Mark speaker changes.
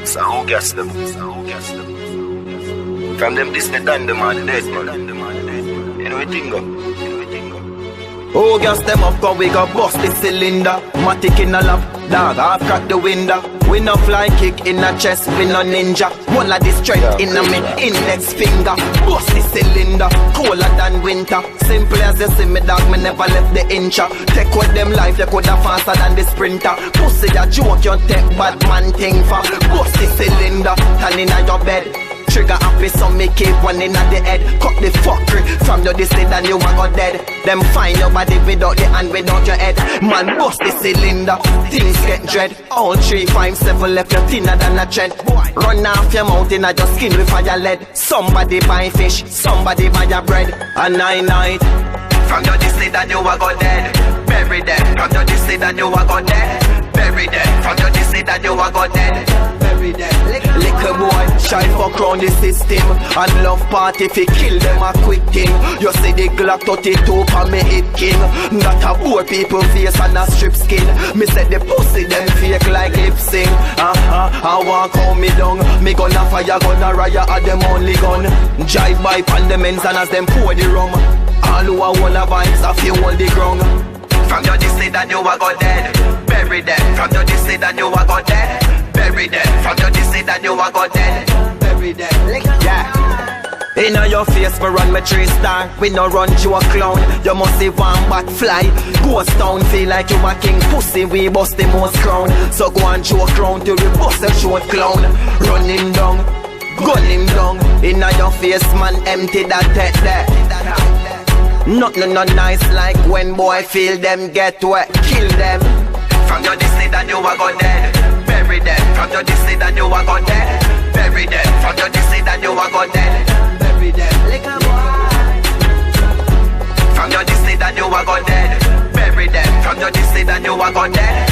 Speaker 1: So who gas them? From them this the done them all the dead man. You know what thing go?
Speaker 2: Oh, gas them up, cause we got bust the cylinder. Matic in a lap, dog, half crack the window. We no fly kick in a chest, we no ninja. One of the strength in a me index finger. Bust the cylinder, colder than winter. Simple as you see me, dog, me never left the incha. Take with them life, you coulda faster than the sprinter. Pussy a joke, you take bad man thing for. Bust the cylinder, turn in your bed. Trigger happy, so me keep one in at the head. Cut the fuckery from your distance and you a go dead. Them find your body without the hand, without your head. Man bust the cylinder, things get dread. All 3, 5, 7 left you thinner than a thread. Run off your mouth in a your skin with fire lead. Somebody buy fish, somebody buy your bread. A night from your distance and you a go dead. Bury them from your distance and you a go dead. Bury them from your distance and you a go dead. Little boy, shy fuck round the system. And love party fi kill them a quick thing. You see the Glock 32 for me hit king. Not a poor people face and a strip skin. Me said the pussy them fake like lip sing. I walk home me down. Me gonna fire, gonna riot at them only gun. Drive by pan the men's and as them pour the rum. All who a wanna vibes a few hold the ground. From your distance and you a go dead. Bury them. From your distance and you a go dead. Bury them. From your distance and you a go dead. Bury them. Yeah. Inna your face me run me 3-star. We no run you a clown. You must see one bat fly. Ghost town feel like you a king. Pussy we bust the most crown. So go and show a crown till we bust a short clown. Run him down, gun him down. Inna your face man empty that head there. Nothing not nice like when boy feel them get wet. Kill them. From your distance and you a go dead. Bury them. From your distance and you a go dead. Bury them. From your distance and you a go dead. Bury them. Little boy. From your distance and you a go dead. Bury them. From your distance and you a go dead.